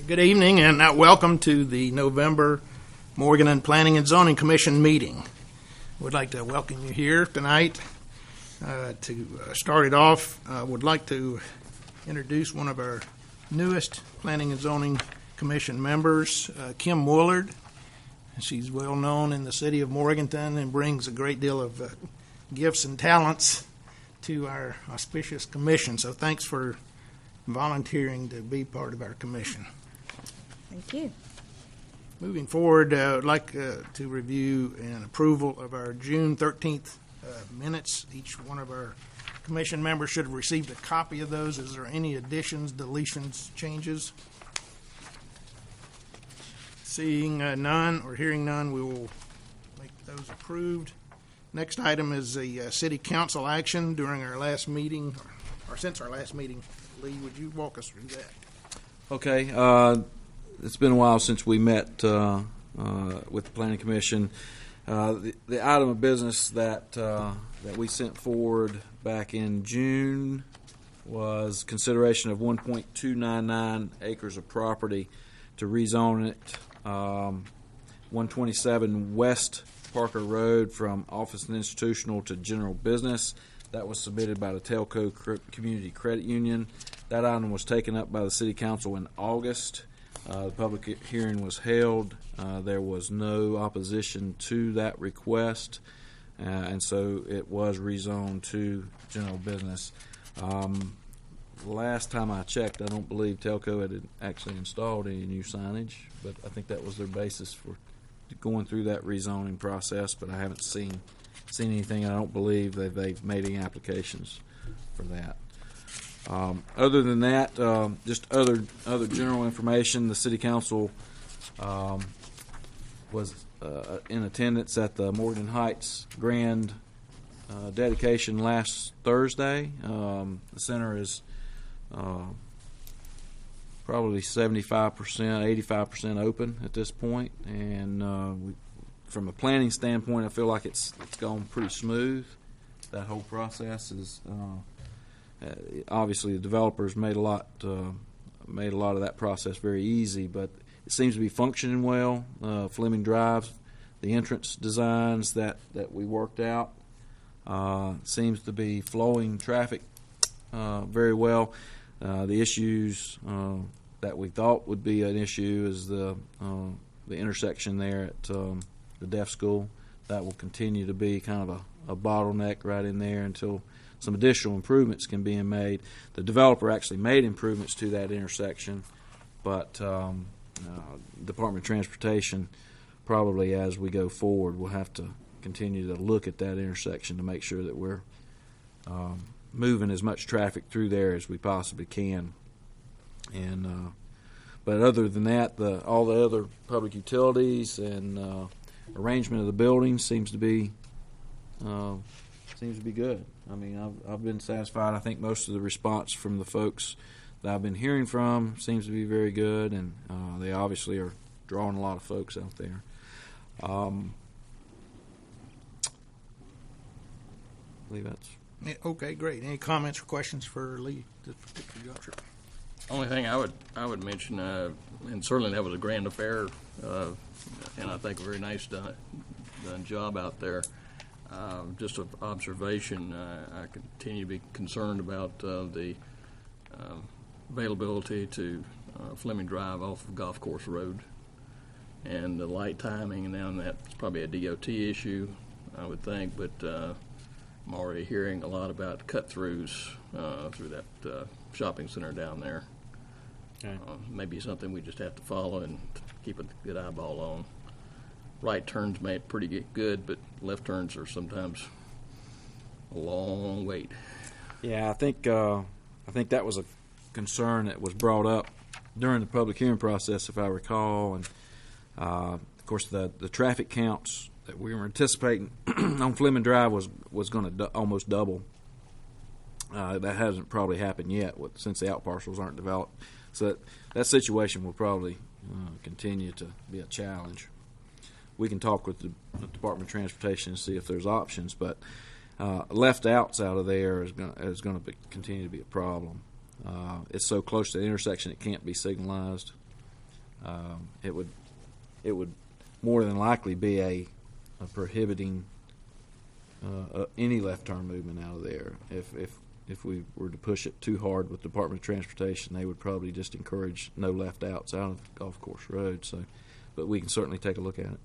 Good evening and welcome to the November Morganton Planning and Zoning Commission meeting. We'd like to welcome you here tonight. To start it off, I would like to introduce one of our newest Planning and Zoning Commission members, Kim Woolard. She's well known in the city of Morganton and brings a great deal of gifts and talents to our auspicious commission. So thanks for volunteering to be part of our commission. Thank you. Moving forward, I'd like to review and approval of our June 13th minutes. Each one of our commission members should have received a copy of those. Is there any additions, deletions, changes? Seeing none or hearing none, we will make those approved. Next item is the city council action during our last meeting, or since our last meeting. Lee, would you walk us through that? Okay. It's been a while since we met with the Planning Commission. The item of business that we sent forward back in June was consideration of 1.299 acres of property to rezone it 127 West Parker Road from office and institutional to general business. That was submitted by the Telco Community Credit Union. That item was taken up by the City Council in August. The public hearing was held. There was no opposition to that request, and so it was rezoned to general business. Last time I checked, I don't believe Telco had actually installed any new signage, but I think that was their basis for going through that rezoning process, but I haven't seen anything. I don't believe that they've made any applications for that. Other than that, just other general information. The City Council was in attendance at the Morgan Heights Grand dedication last Thursday. The center is probably 75%, 85% open at this point, and from a planning standpoint, I feel like it's gone pretty smooth. That whole process is. Obviously, the developers made a lot of that process very easy, but it seems to be functioning well. Fleming Drive, the entrance designs that we worked out, seems to be flowing traffic very well. The issues that we thought would be an issue is the intersection there at the deaf school. That will continue to be kind of a bottleneck right in there until some additional improvements can be made. The developer actually made improvements to that intersection, but Department of Transportation, probably as we go forward, will have to continue to look at that intersection to make sure that we're moving as much traffic through there as we possibly can. And but other than that, all the other public utilities and arrangement of the building seems to be good. I mean, I've been satisfied. I think most of the response from the folks that I've been hearing from seems to be very good, and they obviously are drawing a lot of folks out there. I believe that's... Okay, great. Any comments or questions for Lee at this particular juncture? Only thing I would mention, and certainly that was a grand affair, and I think a very nice done job out there. Just an observation, I continue to be concerned about the availability to Fleming Drive off of Golf Course Road, and the light timing, and now that's probably a DOT issue, I would think, but I'm already hearing a lot about cut-throughs through that shopping center down there. Okay. Maybe something we just have to follow and keep a good eyeball on. Right turns made pretty good, but left turns are sometimes a long wait. Yeah, I think that was a concern that was brought up during the public hearing process, if I recall, and of course the traffic counts that we were anticipating on Fleming Drive was going to almost double. That hasn't probably happened yet since the out parcels aren't developed. So that situation will probably continue to be a challenge. We can talk with the Department of Transportation and see if there's options, but left outs out of there is going to continue to be a problem. It's so close to the intersection it can't be signalized. It would more than likely be a prohibiting any left turn movement out of there. If we were to push it too hard with the Department of Transportation, they would probably just encourage no left outs out of Golf Course Road. So, but we can certainly take a look at it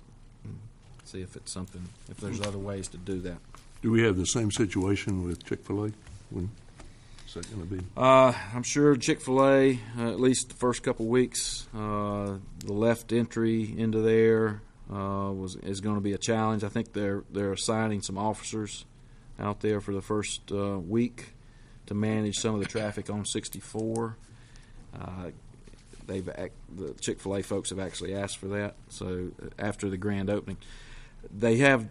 and see if it's something, if there's other ways to do that. Do we have the same situation with Chick-fil-A? What's that going to be? I'm sure Chick-fil-A, at least the first couple weeks, the left entry into there is going to be a challenge. I think they're assigning some officers out there for the first week to manage some of the traffic on 64. The Chick-fil-A folks have actually asked for that. So after the grand opening, they have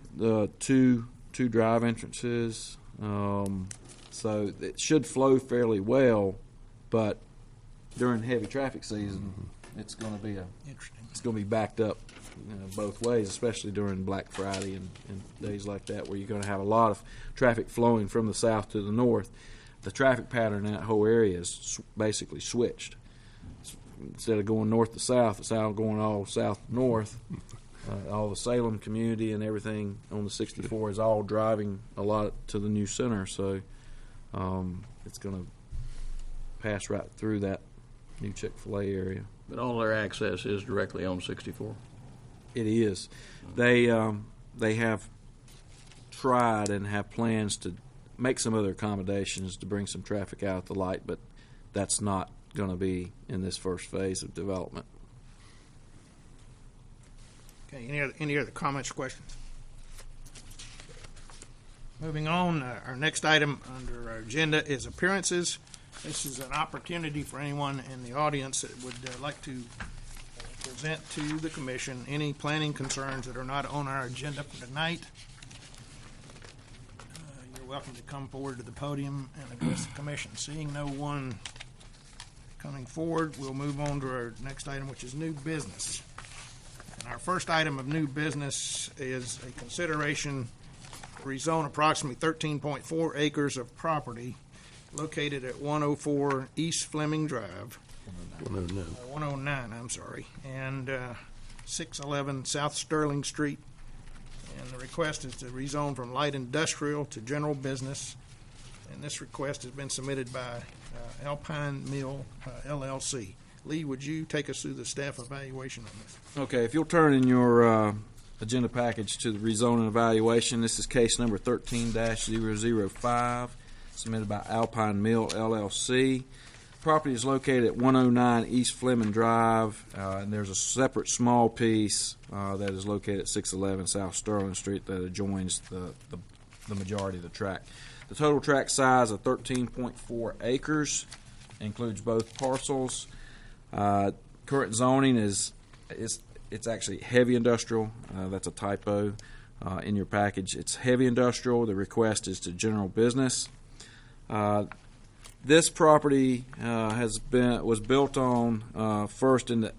two drive entrances. So it should flow fairly well, but during heavy traffic season, it's going to be Interesting. It's going to be backed up both ways, especially during Black Friday and days like that, where you're going to have a lot of traffic flowing from the south to the north. The traffic pattern in that whole area is basically switched. Instead of going north to south, it's now going all south to north. All the Salem community and everything on the 64 is all driving a lot to the new center, so it's going to pass right through that new Chick-fil-A area. But all their access is directly on 64. It is. They have tried and have plans to make some other accommodations to bring some traffic out at the light, but that's not going to be in this first phase of development. Okay, any other comments or questions? Moving on, our next item under our agenda is appearances. This is an opportunity for anyone in the audience that would like to present to the commission any planning concerns that are not on our agenda for tonight. You're welcome to come forward to the podium and address the commission. Seeing no one coming forward, we'll move on to our next item, which is new business. And our first item of new business is a consideration to rezone approximately 13.4 acres of property located at 104 East Fleming Drive. 109. 109, I'm sorry, and 611 South Sterling Street. And the request is to rezone from light industrial to general business. And this request has been submitted by Alpine Mill, LLC. Lee, would you take us through the staff evaluation on this? Okay, if you'll turn in your agenda package to the rezoning evaluation, this is case number 13-005, submitted by Alpine Mill, LLC. Property is located at 109 East Fleming Drive, and there's a separate small piece that is located at 611 South Sterling Street that adjoins the majority of the tract. The total tract size of 13.4 acres, includes both parcels. Current zoning is it's actually heavy industrial. That's a typo in your package. It's heavy industrial. The request is to general business. This property was built on first in the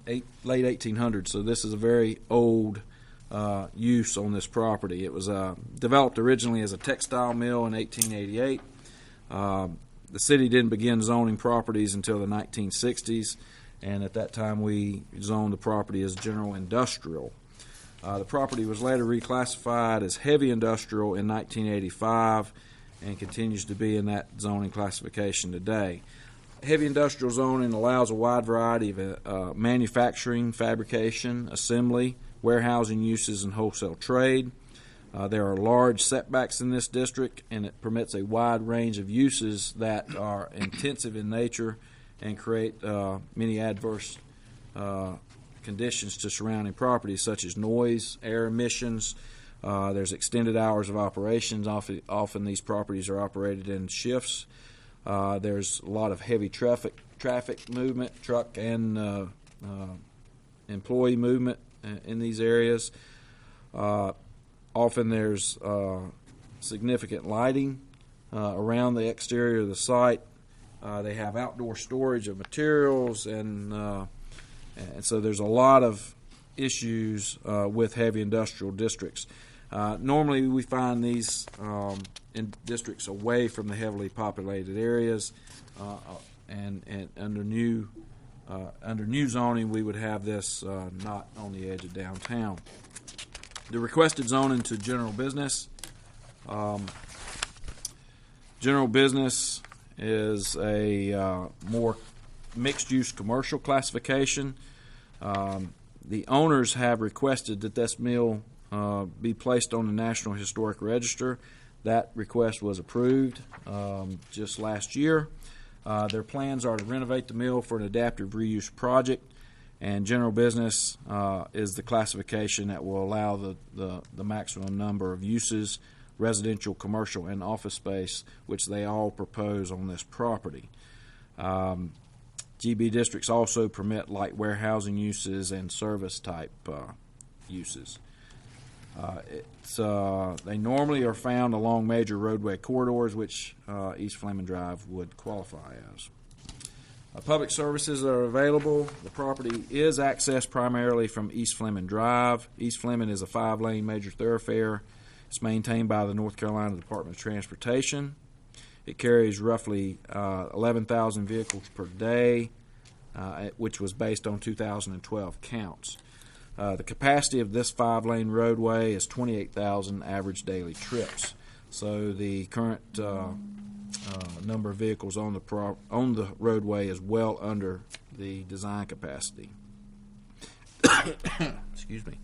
late 1800s, so this is a very old use on this property. It was developed originally as a textile mill in 1888. The city didn't begin zoning properties until the 1960s, and at that time we zoned the property as general industrial. The property was later reclassified as heavy industrial in 1985 and continues to be in that zoning classification today. Heavy industrial zoning allows a wide variety of manufacturing, fabrication, assembly, warehousing uses, and wholesale trade. There are large setbacks in this district, and it permits a wide range of uses that are intensive in nature and create many adverse conditions to surrounding properties, such as noise, air emissions. There's extended hours of operations. Often these properties are operated in shifts. There's a lot of heavy traffic movement, truck and employee movement in these areas. Often there's significant lighting around the exterior of the site. They have outdoor storage of materials, and so there's a lot of issues with heavy industrial districts. Normally we find these in districts away from the heavily populated areas. and under new zoning, we would have this not on the edge of downtown. The requested zoning to general business. General business is a more mixed-use commercial classification. The owners have requested that this mill be placed on the National Historic Register. That request was approved just last year. Their plans are to renovate the mill for an adaptive reuse project, and general business is the classification that will allow the maximum number of uses, residential, commercial, and office space, which they all propose on this property. GB districts also permit light warehousing uses and service type uses. They normally are found along major roadway corridors, which East Fleming Drive would qualify as. Public services are available. The property is accessed primarily from East Fleming Drive. East Fleming is a 5-lane major thoroughfare. It's maintained by the North Carolina Department of Transportation. It carries roughly 11,000 vehicles per day, which was based on 2012 counts. The capacity of this 5-lane roadway is 28,000 average daily trips. So the current number of vehicles on the roadway is well under the design capacity. Excuse me.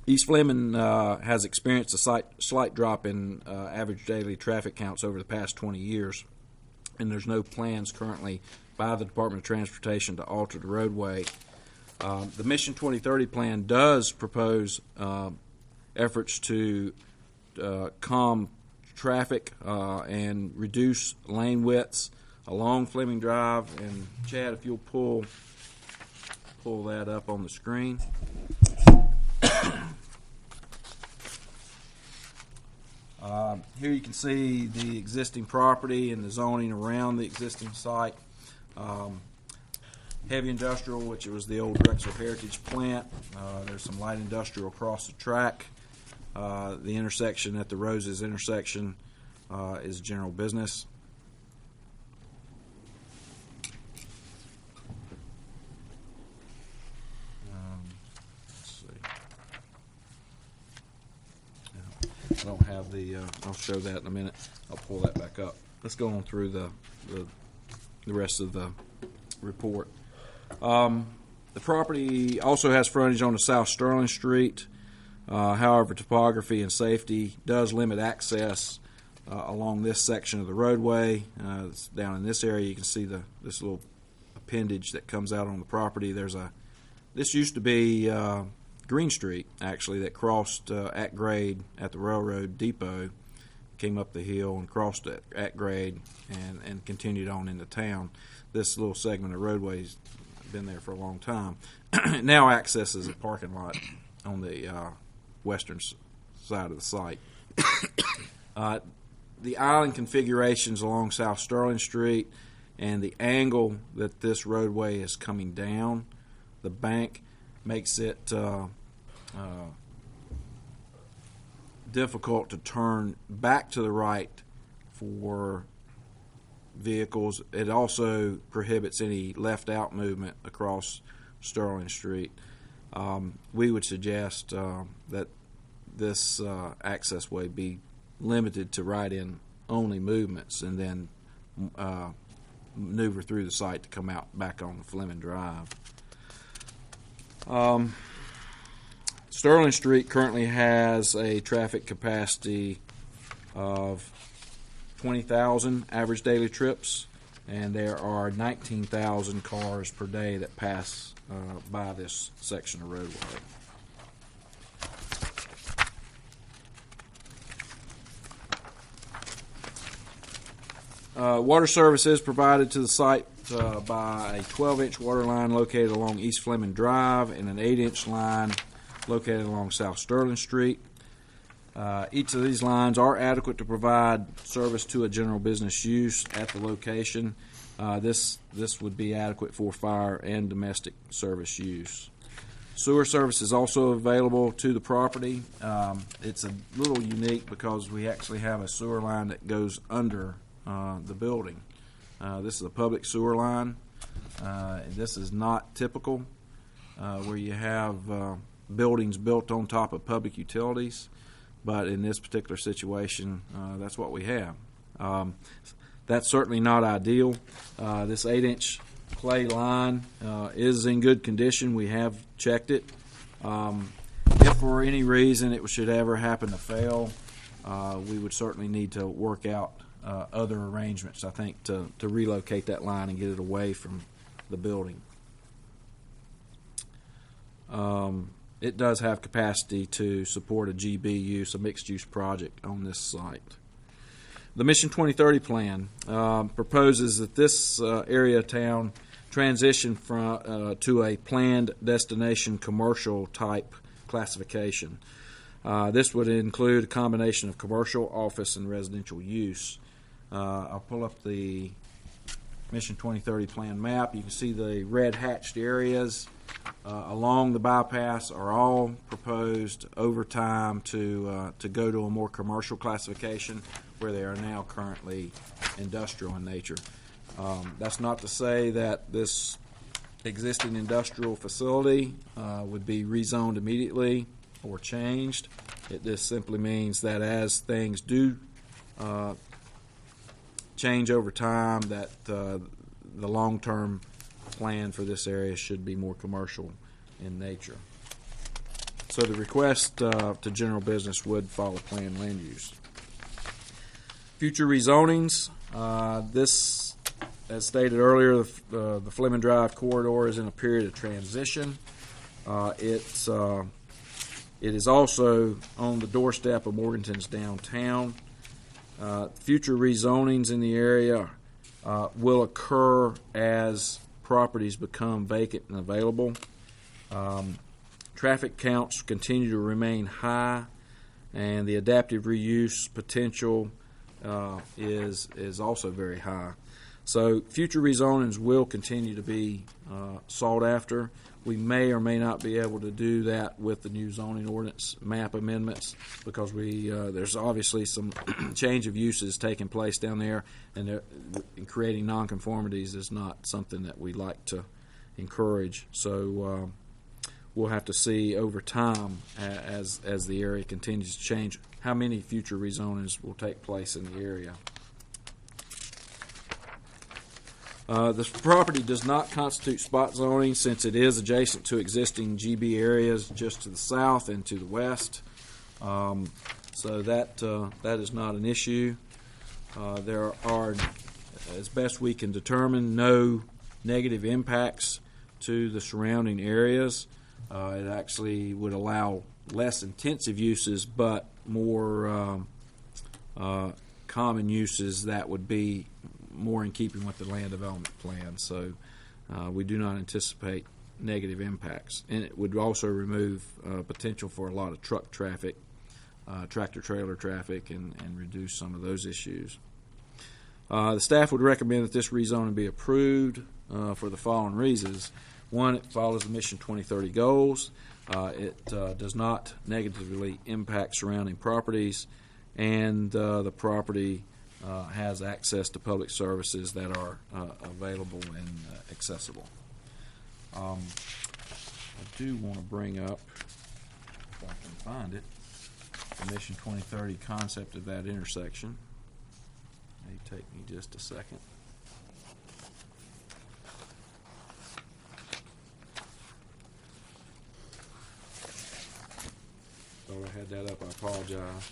East Fleming has experienced a slight drop in average daily traffic counts over the past 20 years, and there's no plans currently by the Department of Transportation to alter the roadway. The Mission 2030 plan does propose efforts to calm traffic and reduce lane widths along Fleming Drive. And Chad, if you'll pull that up on the screen. Here you can see the existing property and the zoning around the existing site. Heavy industrial, which was the old Drexel Heritage plant. There's some light industrial across the track. The intersection at the Roses intersection is general business. Let's see. I don't have I'll show that in a minute. I'll pull that back up. Let's go on through the rest of the report. The property also has frontage on the South Sterling Street. However, topography and safety does limit access along this section of the roadway. It's down in this area. You can see this little appendage that comes out on the property. This used to be Green Street, actually, that crossed at grade at the railroad depot, came up the hill and crossed at grade and continued on into town. This little segment of roadway's been there for a long time. It now accesses a parking lot on the western side of the site. The island configurations along South Sterling Street and the angle that this roadway is coming down the bank makes it difficult to turn back to the right for vehicles. It also prohibits any left-out movement across Sterling Street. We would suggest that this access way be limited to right-in only movements, and then maneuver through the site to come out back on Fleming Drive. Sterling Street currently has a traffic capacity of 20,000 average daily trips, and there are 19,000 cars per day that pass by this section of roadway. Water service is provided to the site by a 12-inch water line located along East Fleming Drive and an 8-inch line located along South Sterling Street. Each of these lines are adequate to provide service to a general business use at the location. This would be adequate for fire and domestic service use. Sewer service is also available to the property. It's a little unique because we actually have a sewer line that goes under the building. This is a public sewer line. This is not typical where you have buildings built on top of public utilities, but in this particular situation, that's what we have. That's certainly not ideal. This 8-inch clay line is in good condition. We have checked it. If for any reason it should ever happen to fail, we would certainly need to work out other arrangements, I think, to relocate that line and get it away from the building. It does have capacity to support a GB use, a mixed-use project on this site. The Mission 2030 plan proposes that this area of town transition to a planned destination commercial type classification. This would include a combination of commercial, office, and residential use. I'll pull up the Mission 2030 plan map. You can see the red hatched areas along the bypass are all proposed over time to go to a more commercial classification, where they are now currently industrial in nature. That's not to say that this existing industrial facility would be rezoned immediately or changed. This simply means that as things do change over time, that the long-term plan for this area should be more commercial in nature. So the request to general business would follow planned land use. Future rezonings. This, as stated earlier, the Fleming Drive corridor is in a period of transition. It is also on the doorstep of Morganton's downtown. Future rezonings in the area will occur as properties become vacant and available. Traffic counts continue to remain high, and the adaptive reuse potential is also very high. So future rezonings will continue to be sought after. We may or may not be able to do that with the new zoning ordinance map amendments, because there's obviously some change of uses taking place down there, and creating nonconformities is not something that we like to encourage. So we'll have to see over time, as the area continues to change, how many future rezonings will take place in the area. This property does not constitute spot zoning, since it is adjacent to existing GB areas just to the south and to the west. So that is not an issue. There are, as best we can determine, no negative impacts to the surrounding areas. It actually would allow less intensive uses, but more common uses that would be more in keeping with the land development plan. So we do not anticipate negative impacts. And it would also remove potential for a lot of truck traffic, tractor-trailer traffic, and reduce some of those issues. The staff would recommend that this rezoning be approved for the following reasons. One, it follows the Mission 2030 goals. It does not negatively impact surrounding properties, and the property has access to public services that are available and accessible. I do want to bring up, if I can find it, the Mission 2030 concept of that intersection. May take me just a second. Thought I had that up. I apologize.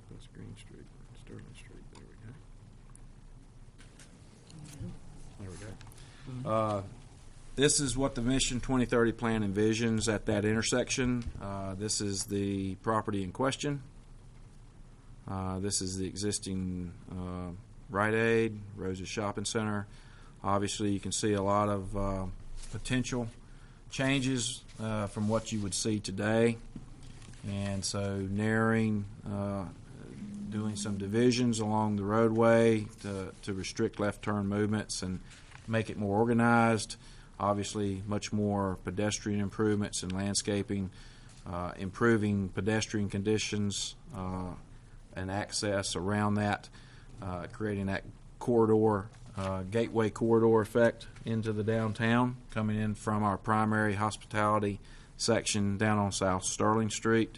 That's Green Street, Sterling Street. There we go. There we go. This is what the Mission 2030 plan envisions at that intersection. This is the property in question. This is the existing Rite Aid, Rose's Shopping Center. Obviously, you can see a lot of potential changes from what you would see today. And so narrowing doing some divisions along the roadway to restrict left turn movements and make it more organized. Obviously, much more pedestrian improvements and landscaping, improving pedestrian conditions and access around that, creating that corridor, gateway corridor effect into the downtown, coming in from our primary hospitality section down on South Sterling Street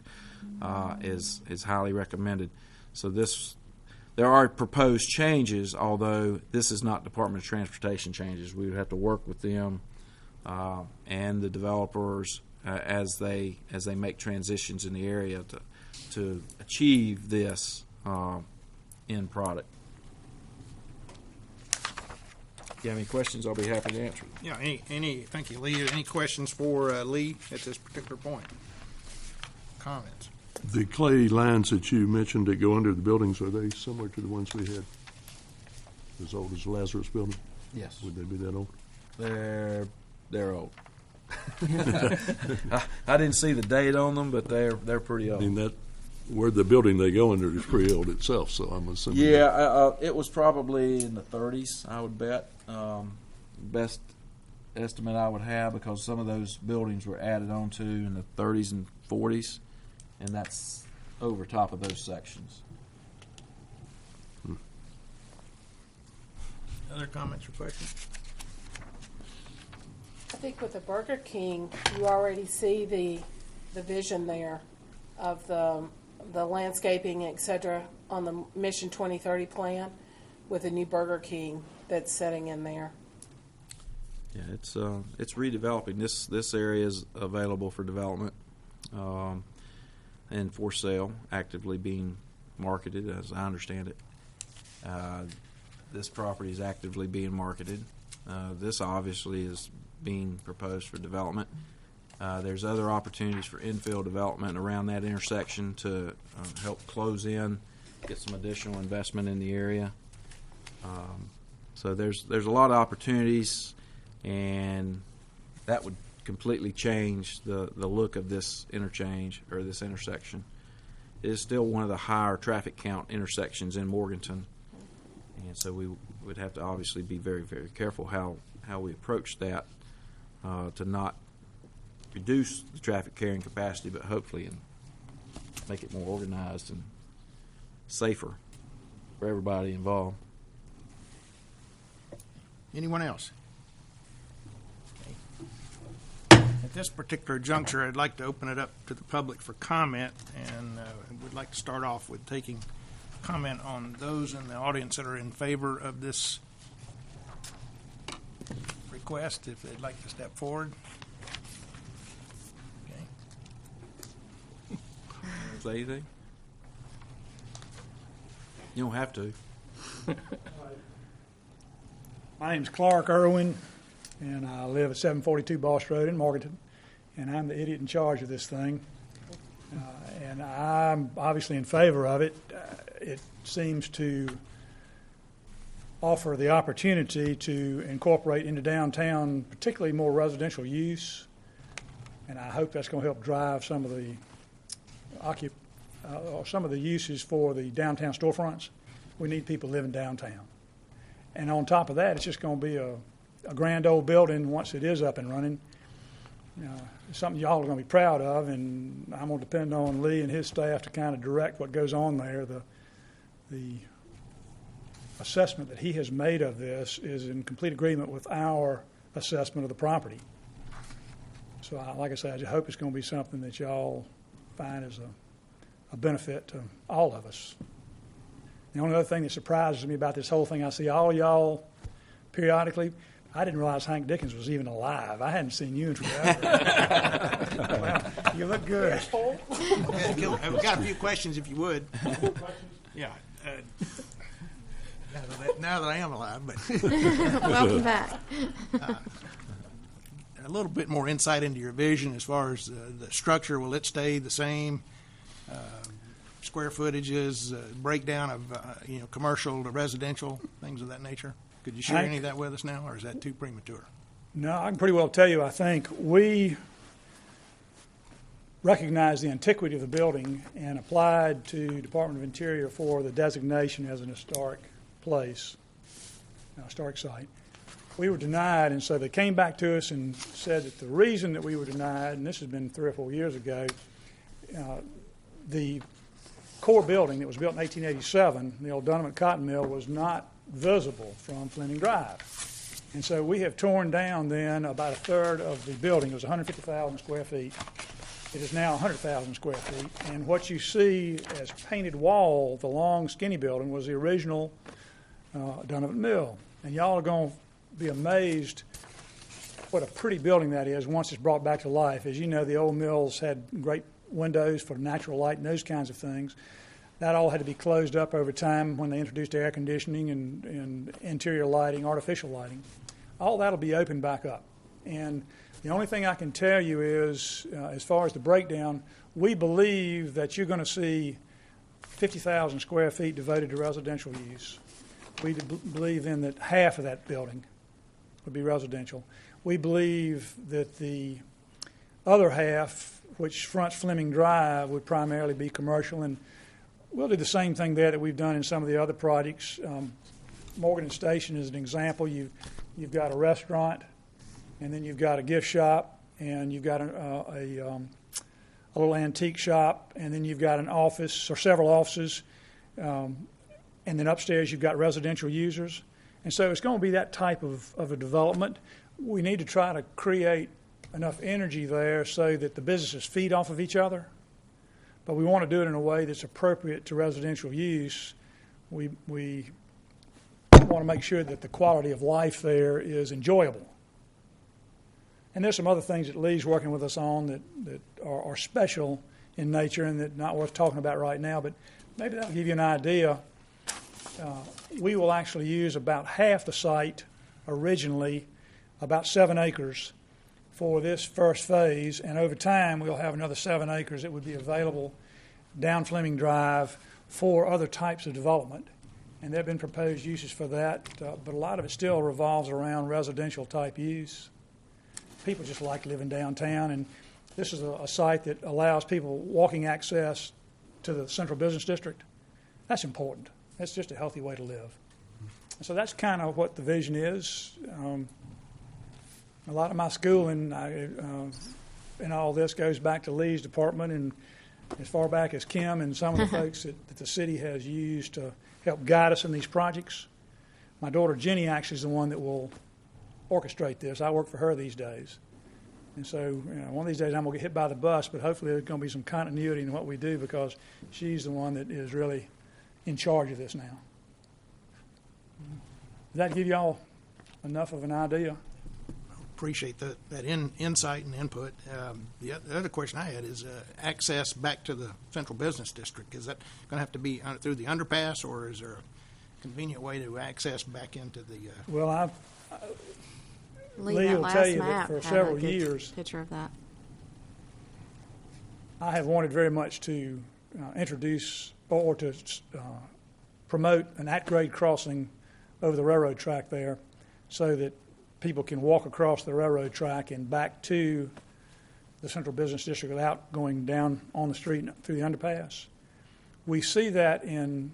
is highly recommended. So there are proposed changes, although this is not Department of Transportation changes. We would have to work with them and the developers as they make transitions in the area to achieve this end product. If you have any questions, I'll be happy to answer them. Yeah, thank you, Lee. Any questions for Lee at this particular point? Comments? The clay lines that you mentioned that go under the buildings, are they similar to the ones we had as old as Lazarus Building? Yes. Would they be that old? They're old. I didn't see the date on them, but they're pretty old. I mean, that where the building they go under is pretty old itself, so I'm assuming. Yeah, it was probably in the 30s, I would bet. Best estimate I would have, because some of those buildings were added onto in the 30s and 40s, and that's over top of those sections. Other comments or questions? I think with the Burger King, you already see the vision there of the landscaping, et cetera, on the Mission 2030 plan with the new Burger King that's sitting in there. Yeah, it's redeveloping. This area is available for development and for sale, actively being marketed, as I understand it. This property is actively being marketed. This obviously is being proposed for development. There's other opportunities for infill development around that intersection to help close in, get some additional investment in the area. So there's a lot of opportunities, and that would completely change the look of this interchange or this intersection. It is still one of the higher traffic count intersections in Morganton, and so we would have to obviously be very, very careful how we approach that to not reduce the traffic carrying capacity, but hopefully make it more organized and safer for everybody involved. Anyone else? At this particular juncture, I'd like to open it up to the public for comment, and would like to start off with taking comment on those in the audience that are in favor of this request, if they'd like to step forward. Okay. Say anything? You don't have to. My name's Clark Irwin, and I live at 742 Boss Road in Morganton, and I'm the idiot in charge of this thing. And I'm obviously in favor of it. It seems to offer the opportunity to incorporate into downtown particularly more residential use, and I hope that's going to help drive some of the uses for the downtown storefronts. We need people living downtown. And on top of that, it's just going to be a grand old building once it is up and running. It's something y'all are going to be proud of, and I'm going to depend on Lee and his staff to kind of direct what goes on there. The assessment that he has made of this is in complete agreement with our assessment of the property. So, like I said, I just hope it's going to be something that y'all find as a benefit to all of us. The only other thing that surprises me about this whole thing, I see all y'all periodically. I didn't realize Hank Dickens was even alive. I hadn't seen you in forever. Well, you look good. We've got a few questions, if you would. Yeah. Now that I am alive, but Welcome back. A little bit more insight into your vision as far as the structure. Will it stay the same? Square footages, breakdown of commercial to residential, things of that nature. Could you share any of that with us now, or is that too premature? No, I can pretty well tell you. I think we recognized the antiquity of the building and applied to Department of Interior for the designation as an historic place, a historic site. We were denied, and so they came back to us and said that the reason that we were denied, and this has been 3 or 4 years ago, the core building that was built in 1887, the old Dunham Cotton Mill, was not visible from Fleming Drive. And so we have torn down then about a third of the building. It was 150,000 square feet. It is now 100,000 square feet. And what you see as painted wall, the long, skinny building, was the original Dunham Mill. And y'all are going to be amazed what a pretty building that is once it's brought back to life. As you know, the old mills had great windows for natural light and those kinds of things. That all had to be closed up over time when they introduced air conditioning and interior lighting, artificial lighting. All that will be opened back up. And the only thing I can tell you is, as far as the breakdown, we believe that you're going to see 50,000 square feet devoted to residential use. We believe then that half of that building would be residential. We believe that the other half, which fronts Fleming Drive, would primarily be commercial, and we'll do the same thing there that we've done in some of the other projects. Morganton Station is an example. You've got a restaurant, and then you've got a gift shop, and you've got a little antique shop, and then you've got an office or several offices, and then upstairs you've got residential users. And so it's going to be that type of a development. We need to try to create enough energy there so that the businesses feed off of each other, but we want to do it in a way that's appropriate to residential use. We want to make sure that the quality of life there is enjoyable. And there's some other things that Lee's working with us on that are special in nature and that not worth talking about right now, but maybe that'll give you an idea. We will actually use about half the site originally, about 7 acres, for this first phase, and over time we'll have another 7 acres that would be available down Fleming Drive for other types of development. And there have been proposed uses for that, but a lot of it still revolves around residential type use. People just like living downtown, and this is a site that allows people walking access to the central business district. That's important. That's just a healthy way to live. And so that's kind of what the vision is. A lot of my schooling and all this goes back to Lee's department and as far back as Kim and some of the folks that the city has used to help guide us in these projects. My daughter Jenny actually is the one that will orchestrate this. I work for her these days. And so one of these days I'm going to get hit by the bus, but hopefully there's going to be some continuity in what we do because she's the one that is really in charge of this now. Does that give y'all enough of an idea? Appreciate that insight and input. The other question I had is access back to the central business district. Is that going to have to be through the underpass, or is there a convenient way to access back into the? Well, Lee, Lee that will last tell you map that for had several a good years, picture of that. I have wanted very much to introduce or to promote an at-grade crossing over the railroad track there so that people can walk across the railroad track and back to the central business district without going down on the street through the underpass. We see that in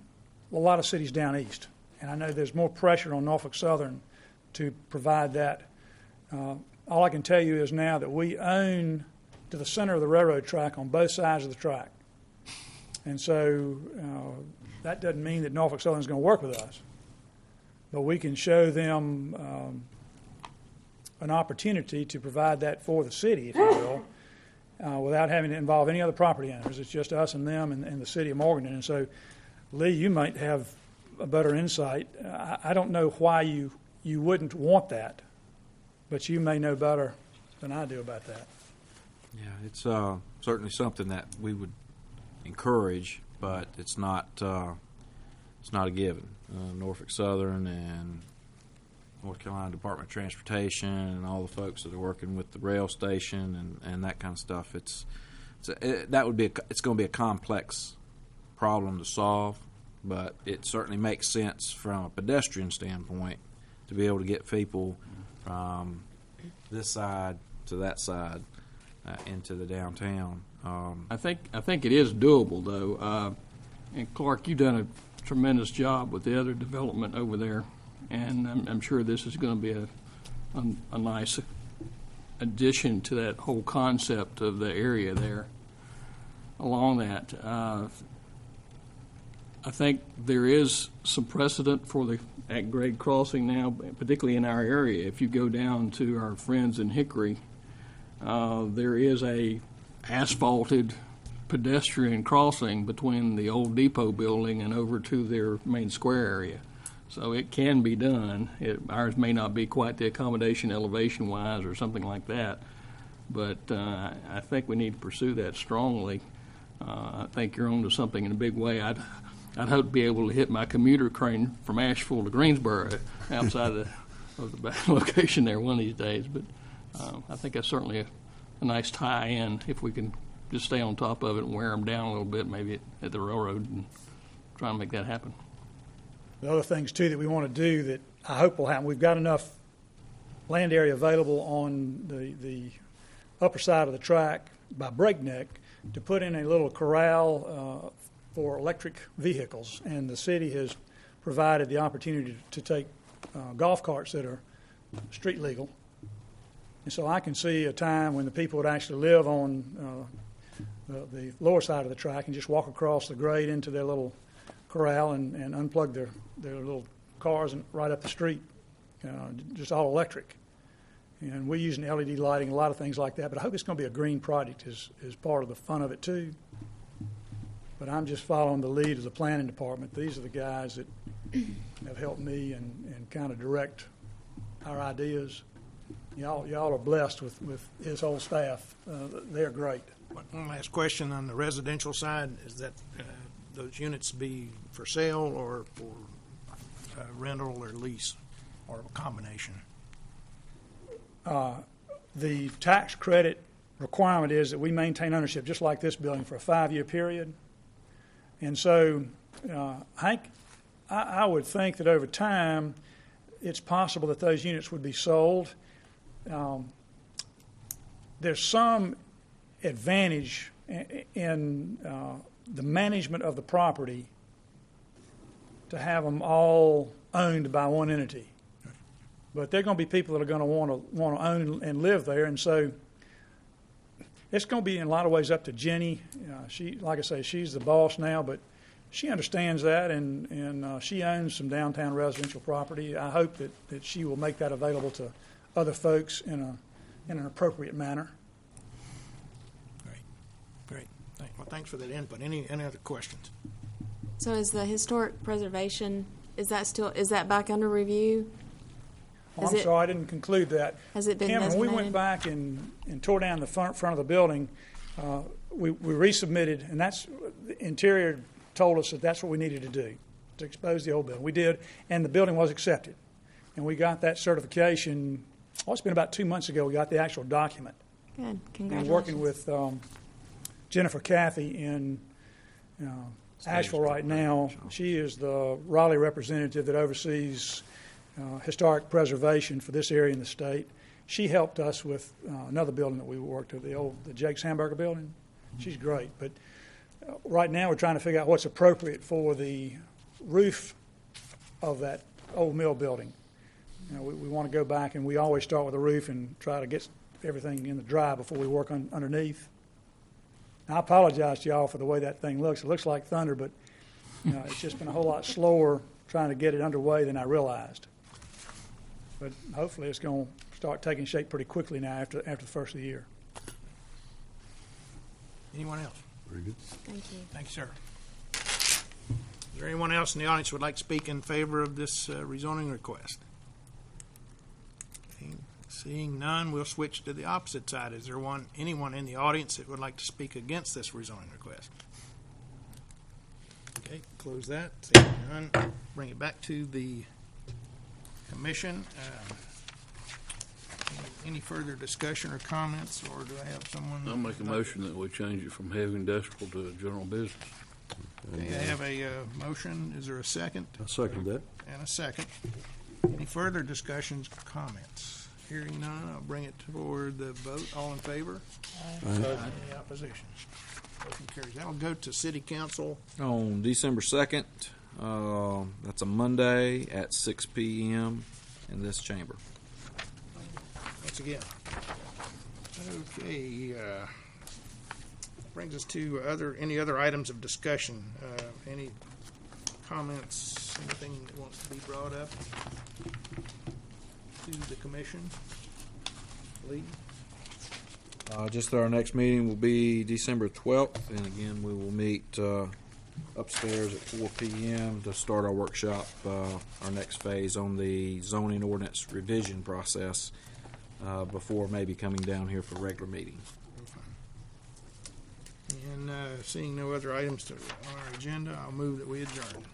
a lot of cities down east, and I know there's more pressure on Norfolk Southern to provide that. All I can tell you is now that we own to the center of the railroad track on both sides of the track. And so that doesn't mean that Norfolk Southern is going to work with us, but we can show them an opportunity to provide that for the city, if you will, without having to involve any other property owners. It's just us and them and the city of Morganton. And so, Lee, you might have a better insight. I don't know why you wouldn't want that, but you may know better than I do about that. Yeah, it's certainly something that we would encourage, but it's not a given. Norfolk Southern and North Carolina Department of Transportation and all the folks that are working with the rail station and that kind of stuff. It's going to be a complex problem to solve, but it certainly makes sense from a pedestrian standpoint to be able to get people from this side to that side into the downtown. I think it is doable, though. And Clark, you've done a tremendous job with the other development over there, and I'm sure this is going to be a nice addition to that whole concept of the area there. Along that, I think there is some precedent for the at-grade crossing now, particularly in our area. If you go down to our friends in Hickory, there is a asphalted pedestrian crossing between the old depot building and over to their main square area. So it can be done. Ours may not be quite the accommodation elevation-wise or something like that, but I think we need to pursue that strongly. I think you're onto something in a big way. I'd hope to be able to hit my commuter train from Asheville to Greensboro outside of the back location there one of these days. But I think that's certainly a nice tie-in if we can just stay on top of it and wear them down a little bit, maybe at the railroad, and try and make that happen. The other things, too, that we want to do that I hope will happen, we've got enough land area available on the upper side of the track by Breakneck to put in a little corral for electric vehicles, and the city has provided the opportunity to take golf carts that are street legal. And so I can see a time when the people would actually live on the lower side of the track and just walk across the grade into their little corral and unplug their little cars and right up the street, just all electric. And we're using LED lighting, a lot of things like that, but I hope it's going to be a green project as part of the fun of it too. But I'm just following the lead of the planning department. These are the guys that have helped me and kind of direct our ideas. Y'all are blessed with his whole staff. They're great. One last question on the residential side, is that those units be for sale or for rental or lease or a combination? The tax credit requirement is that we maintain ownership, just like this building, for a 5-year period. And so, Hank, I would think that over time, it's possible that those units would be sold. There's some advantage in the management of the property to have them all owned by one entity. But there are going to be people that are going to want to own and live there, and so it's going to be in a lot of ways up to Jenny. She, like I say, she's the boss now, but she understands that, and she owns some downtown residential property. I hope that she will make that available to other folks in an appropriate manner. Great. Well, thanks for that input. Any other questions? So is the historic preservation, is that back under review? Oh, I'm sorry, I didn't conclude that. Has it been Kim, when we designated? went back and tore down the front of the building, we resubmitted, and that's the Interior told us that that's what we needed to do, to expose the old building. We did, and the building was accepted. And we got that certification, it's been about 2 months ago, we got the actual document. Good, congratulations. And working with Jennifer Cathy in Asheville right now. She is the Raleigh representative that oversees historic preservation for this area in the state. She helped us with another building that we worked with, the Jake's Hamburger building. She's great. But right now we're trying to figure out what's appropriate for the roof of that old mill building. We want to go back, and we always start with the roof and try to get everything in the dry before we work underneath. Now, I apologize to y'all for the way that thing looks. It looks like thunder, but it's just been a whole lot slower trying to get it underway than I realized. But hopefully it's going to start taking shape pretty quickly now after the first of the year. Anyone else? Very good. Thank you. Thank you, sir. Is there anyone else in the audience who would like to speak in favor of this rezoning request? Seeing none, we'll switch to the opposite side. Is there anyone in the audience that would like to speak against this rezoning request? Okay, close that. Seeing none, bring it back to the commission. Any further discussion or comments, or do I have someone? I'll make a motion that we change it from heavy industrial to general business. Okay, I have a motion. Is there a second? I second that. And a second. Any further discussions or comments? Hearing none, I'll bring it toward the vote. All in favor? Any opposition? Motion carries. That'll go to City Council. On December 2nd, that's a Monday at 6 p.m. in this chamber. Once again. Okay, brings us to any other items of discussion. Any comments, anything that wants to be brought up to the commission? Lee? Just our next meeting will be December 12th, and again, we will meet upstairs at 4 p.m. to start our workshop, our next phase on the zoning ordinance revision process before maybe coming down here for regular meeting. And seeing no other items on our agenda, I'll move that we adjourn.